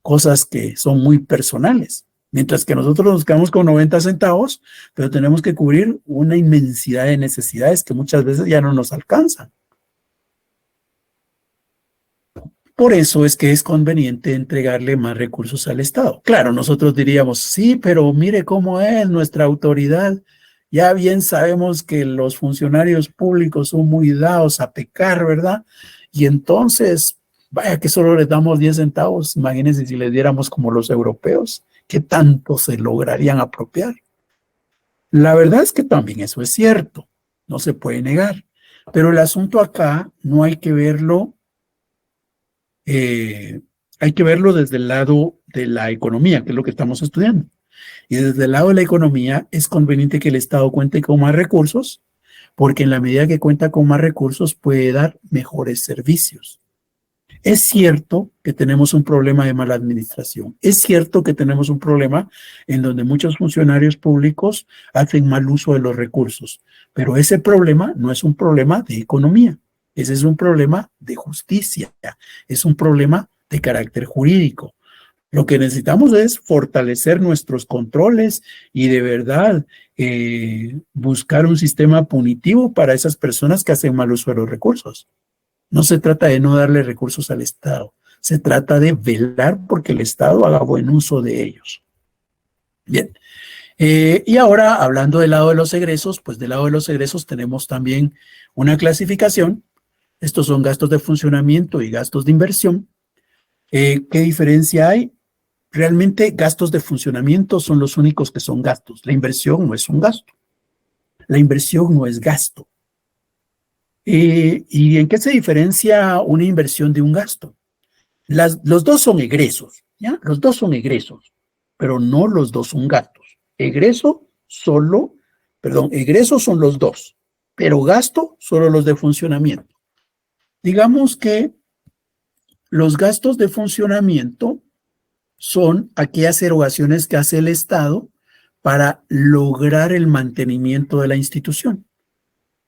cosas que son muy personales. Mientras que nosotros nos quedamos con 90 centavos, pero tenemos que cubrir una inmensidad de necesidades que muchas veces ya no nos alcanzan. Por eso es que es conveniente entregarle más recursos al Estado. Claro, nosotros diríamos, sí, pero mire cómo es nuestra autoridad. Ya bien sabemos que los funcionarios públicos son muy dados a pecar, ¿verdad? Y entonces, vaya que solo les damos 10 centavos. Imagínense si les diéramos como los europeos, ¿qué tanto se lograrían apropiar? La verdad es que también eso es cierto, no se puede negar. Pero el asunto acá no hay que verlo. Hay que verlo desde el lado de la economía, que es lo que estamos estudiando. Y desde el lado de la economía es conveniente que el Estado cuente con más recursos, porque en la medida que cuenta con más recursos puede dar mejores servicios. Es cierto que tenemos un problema de mala administración. Es cierto que tenemos un problema en donde muchos funcionarios públicos hacen mal uso de los recursos, pero ese problema no es un problema de economía. Ese es un problema de justicia, es un problema de carácter jurídico. Lo que necesitamos es fortalecer nuestros controles y de verdad buscar un sistema punitivo para esas personas que hacen mal uso de los recursos. No se trata de no darle recursos al Estado. Se trata de velar porque el Estado haga buen uso de ellos. Bien. Y ahora, hablando del lado de los egresos, pues del lado de los egresos tenemos también una clasificación. Estos son gastos de funcionamiento y gastos de inversión. ¿Qué diferencia hay? Realmente gastos de funcionamiento son los únicos que son gastos. La inversión no es un gasto. La inversión no es gasto. ¿Y en qué se diferencia una inversión de un gasto? Los dos son egresos, ¿ya? Los dos son egresos, pero no los dos son gastos. Egresos son los dos, pero gasto solo los de funcionamiento. Digamos que los gastos de funcionamiento son aquellas erogaciones que hace el Estado para lograr el mantenimiento de la institución.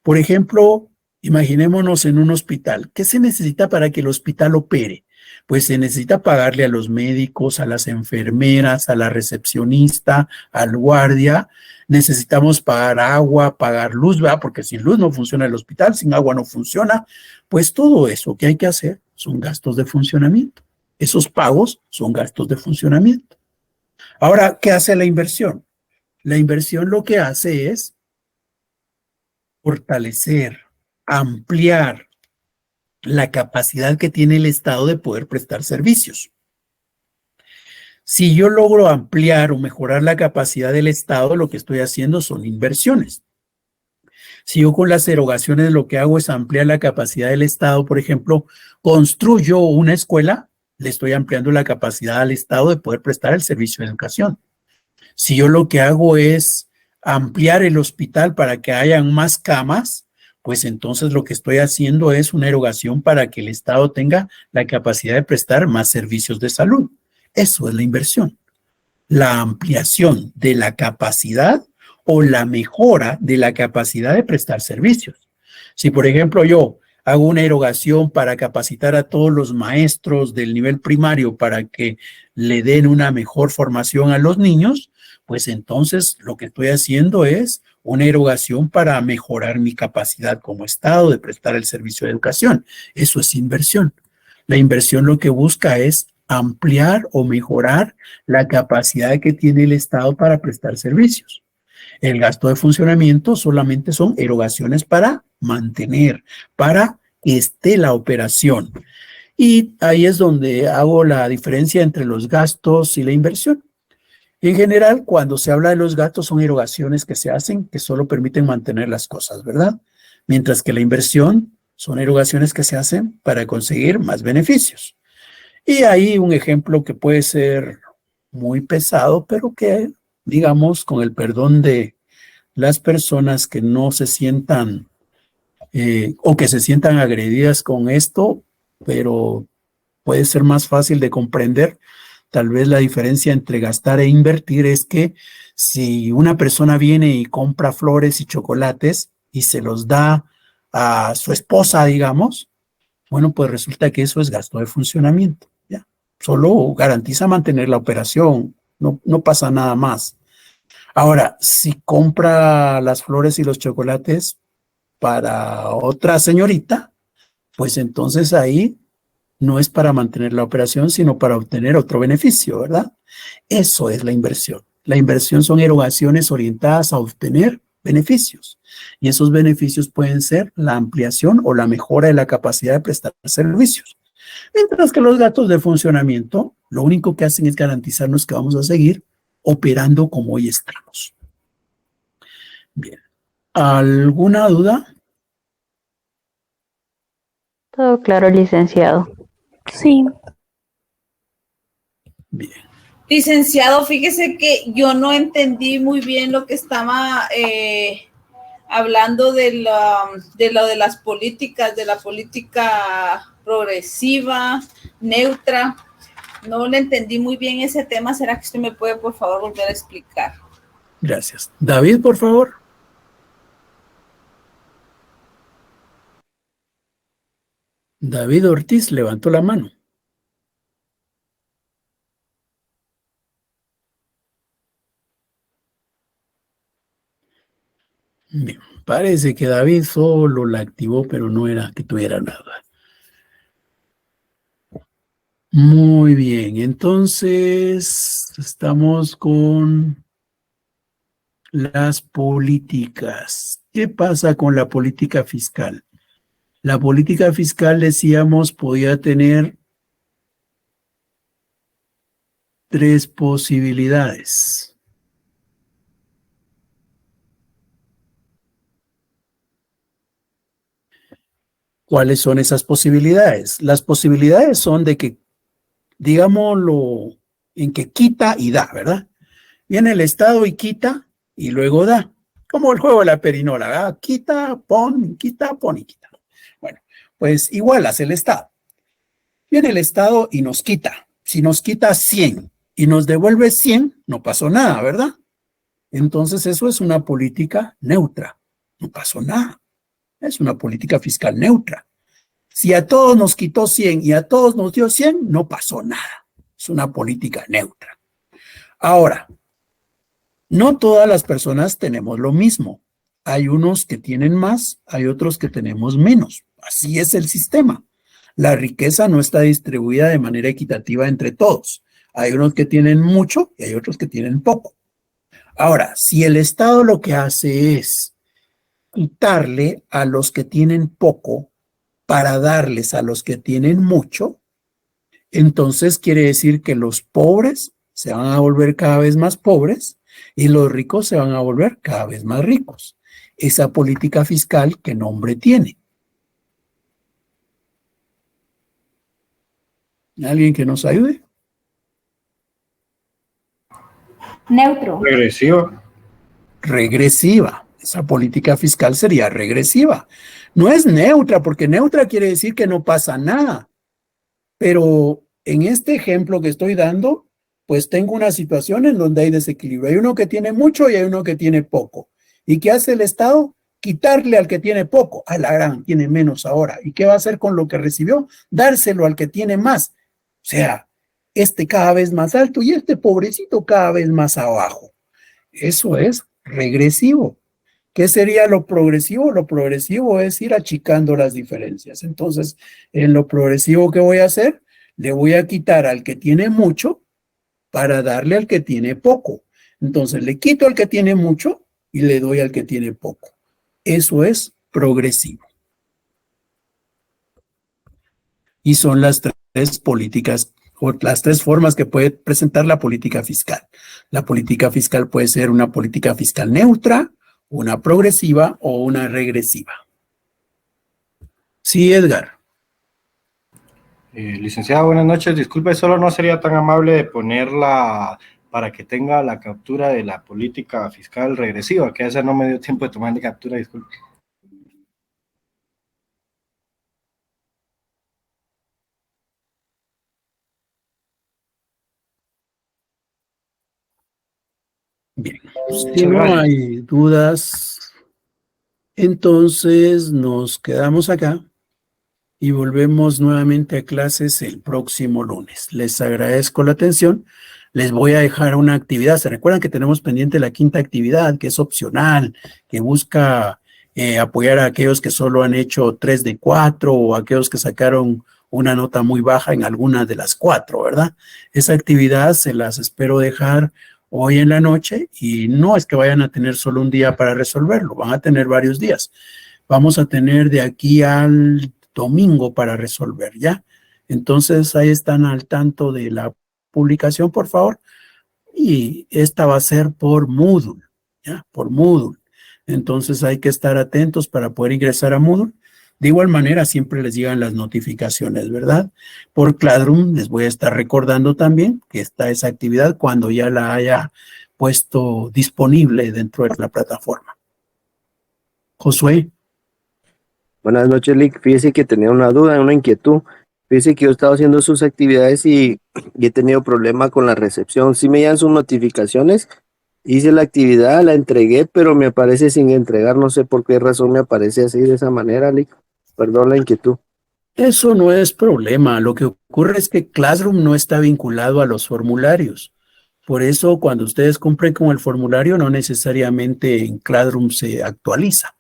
Por ejemplo, imaginémonos en un hospital. ¿Qué se necesita para que el hospital opere? Pues se necesita pagarle a los médicos, a las enfermeras, a la recepcionista, al guardia. Necesitamos pagar agua, pagar luz, ¿verdad? Porque sin luz no funciona el hospital, sin agua no funciona. Pues todo eso que hay que hacer son gastos de funcionamiento. Esos pagos son gastos de funcionamiento. Ahora, ¿qué hace la inversión? La inversión lo que hace es fortalecer, ampliar la capacidad que tiene el Estado de poder prestar servicios. Si yo logro ampliar o mejorar la capacidad del Estado, lo que estoy haciendo son inversiones. Si yo con las erogaciones lo que hago es ampliar la capacidad del Estado, por ejemplo, construyo una escuela, le estoy ampliando la capacidad al Estado de poder prestar el servicio de educación. Si yo lo que hago es ampliar el hospital para que hayan más camas, pues entonces lo que estoy haciendo es una erogación para que el Estado tenga la capacidad de prestar más servicios de salud. Eso es la inversión. La ampliación de la capacidad o la mejora de la capacidad de prestar servicios. Si, por ejemplo, yo hago una erogación para capacitar a todos los maestros del nivel primario para que le den una mejor formación a los niños, pues entonces lo que estoy haciendo es una erogación para mejorar mi capacidad como Estado de prestar el servicio de educación. Eso es inversión. La inversión lo que busca es ampliar o mejorar la capacidad que tiene el Estado para prestar servicios. El gasto de funcionamiento solamente son erogaciones para mantener, para que esté la operación. Y ahí es donde hago la diferencia entre los gastos y la inversión. En general, cuando se habla de los gastos, son erogaciones que se hacen que solo permiten mantener las cosas, ¿verdad? Mientras que la inversión son erogaciones que se hacen para conseguir más beneficios. Y ahí un ejemplo que puede ser muy pesado, pero que, digamos, con el perdón de las personas que no se sientan o que se sientan agredidas con esto, pero puede ser más fácil de comprender. Tal vez la diferencia entre gastar e invertir es que si una persona viene y compra flores y chocolates y se los da a su esposa, digamos, bueno, pues resulta que eso es gasto de funcionamiento, ¿ya? Solo garantiza mantener la operación, no pasa nada más. Ahora, si compra las flores y los chocolates para otra señorita, pues entonces ahí no es para mantener la operación, sino para obtener otro beneficio, ¿verdad? Eso es la inversión. La inversión son erogaciones orientadas a obtener beneficios. Y esos beneficios pueden ser la ampliación o la mejora de la capacidad de prestar servicios. Mientras que los gastos de funcionamiento, lo único que hacen es garantizarnos que vamos a seguir operando como hoy estamos. Bien. ¿Alguna duda? Todo claro, licenciado. Sí. Bien. Licenciado, fíjese que yo no entendí muy bien lo que estaba hablando de lo de las políticas, de la política progresiva, neutra. No le entendí muy bien ese tema. ¿Será que usted me puede, por favor, volver a explicar? Gracias. David, por favor. David Ortiz levantó la mano. Bien, parece que David solo la activó, pero no era que tuviera nada. Muy bien, entonces estamos con las políticas. ¿Qué pasa con la política fiscal? La política fiscal, decíamos, podía tener tres posibilidades. ¿Cuáles son esas posibilidades? Las posibilidades son de que, digámoslo, en que quita y da, ¿verdad? Viene el Estado y quita y luego da. Como el juego de la perinola, ¿verdad? Quita, pon y quita. Bueno, pues igual hace el Estado. Viene el Estado y nos quita. Si nos quita 100 y nos devuelve 100, no pasó nada, ¿verdad? Entonces eso es una política neutra. No pasó nada. Es una política fiscal neutra. Si a todos nos quitó 100 y a todos nos dio 100, no pasó nada. Es una política neutra. Ahora, no todas las personas tenemos lo mismo. Hay unos que tienen más, hay otros que tenemos menos. Así es el sistema. La riqueza no está distribuida de manera equitativa entre todos. Hay unos que tienen mucho y hay otros que tienen poco. Ahora, si el Estado lo que hace es quitarle a los que tienen poco para darles a los que tienen mucho, entonces quiere decir que los pobres se van a volver cada vez más pobres y los ricos se van a volver cada vez más ricos. Esa política fiscal, ¿qué nombre tiene? ¿Alguien que nos ayude? Neutro. Regresiva. Regresiva. Esa política fiscal sería regresiva. No es neutra, porque neutra quiere decir que no pasa nada. Pero en este ejemplo que estoy dando, pues tengo una situación en donde hay desequilibrio. Hay uno que tiene mucho y hay uno que tiene poco. ¿Y qué hace el Estado? Quitarle al que tiene poco. A la gran, tiene menos ahora. ¿Y qué va a hacer con lo que recibió? Dárselo al que tiene más. O sea, este cada vez más alto y este pobrecito cada vez más abajo. Eso es regresivo. ¿Qué sería lo progresivo? Lo progresivo es ir achicando las diferencias. Entonces, en lo progresivo, ¿qué voy a hacer? Le voy a quitar al que tiene mucho para darle al que tiene poco. Entonces, le quito al que tiene mucho y le doy al que tiene poco. Eso es progresivo. Y son las tres políticas o las tres formas que puede presentar la política fiscal. La política fiscal puede ser una política fiscal neutra, una progresiva o una regresiva. Sí, Edgar. Licenciado, buenas noches. Disculpe, solo no sería tan amable de ponerla para que tenga la captura de la política fiscal regresiva, que esa no me dio tiempo de tomarle captura, disculpe. Bien, si no hay dudas, entonces nos quedamos acá y volvemos nuevamente a clases el próximo lunes. Les agradezco la atención. Les voy a dejar una actividad. ¿Se recuerdan que tenemos pendiente la quinta actividad, que es opcional, que busca apoyar a aquellos que solo han hecho 3 de 4 o aquellos que sacaron una nota muy baja en alguna de las 4, ¿verdad? Esa actividad se las espero dejar hoy en la noche y no es que vayan a tener solo un día para resolverlo, van a tener varios días. Vamos a tener de aquí al domingo para resolver, ¿ya? Entonces ahí están al tanto de la publicación, por favor. Y esta va a ser por Moodle, ¿ya? Por Moodle. Entonces hay que estar atentos para poder ingresar a Moodle. De igual manera, siempre les llegan las notificaciones, ¿verdad? Por Classroom les voy a estar recordando también que está esa actividad cuando ya la haya puesto disponible dentro de la plataforma. Josué. Buenas noches, Lick. Fíjese que tenía una duda, una inquietud. Fíjese que yo he estado haciendo sus actividades y he tenido problema con la recepción. Sí me llegan sus notificaciones. Hice la actividad, la entregué, pero me aparece sin entregar. No sé por qué razón me aparece así de esa manera, Lick. Perdón la inquietud. Eso no es problema. Lo que ocurre es que Classroom no está vinculado a los formularios. Por eso, cuando ustedes cumplen con el formulario, no necesariamente en Classroom se actualiza.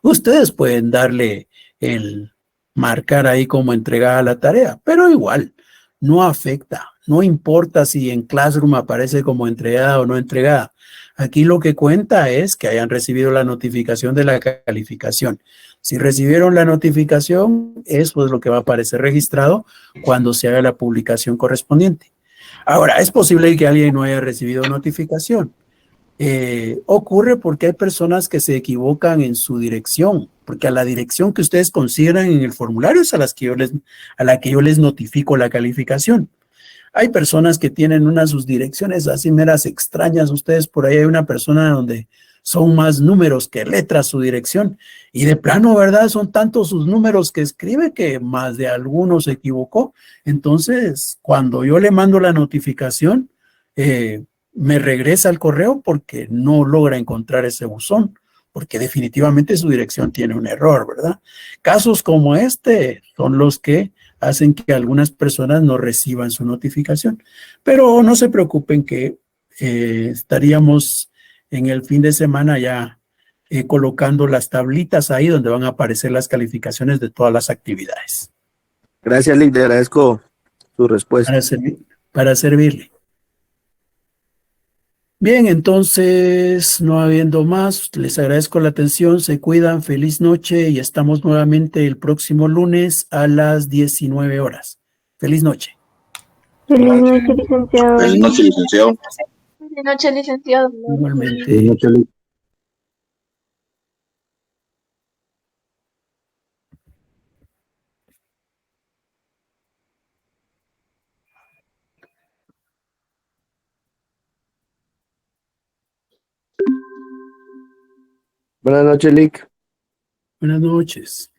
Ustedes pueden darle el marcar ahí como entregada la tarea, pero igual, no afecta, no importa si en Classroom aparece como entregada o no entregada. Aquí lo que cuenta es que hayan recibido la notificación de la calificación. Si recibieron la notificación, eso es lo que va a aparecer registrado cuando se haga la publicación correspondiente. Ahora, es posible que alguien no haya recibido notificación. Ocurre porque hay personas que se equivocan en su dirección, porque a la dirección que ustedes consideran en el formulario es a la que yo les notifico la calificación. Hay personas que tienen sus direcciones así meras extrañas. Ustedes por ahí hay una persona donde son más números que letras su dirección y de plano, ¿verdad? Son tantos sus números que escribe que más de alguno se equivocó. Entonces, cuando yo le mando la notificación, me regresa al correo porque no logra encontrar ese buzón, porque definitivamente su dirección tiene un error, ¿verdad? Casos como este son los que hacen que algunas personas no reciban su notificación. Pero no se preocupen que estaríamos en el fin de semana ya colocando las tablitas ahí donde van a aparecer las calificaciones de todas las actividades. Gracias, Lick, le agradezco su respuesta. Para servirle. Bien, entonces, no habiendo más, les agradezco la atención, se cuidan, feliz noche y estamos nuevamente el próximo lunes a las 19 horas. Feliz noche. Feliz noche, licenciado. Feliz noche, licenciado. Buenas noches, licenciado. Igualmente. Sí, mucho, Lick. Buenas noches, Lick. Buenas noches.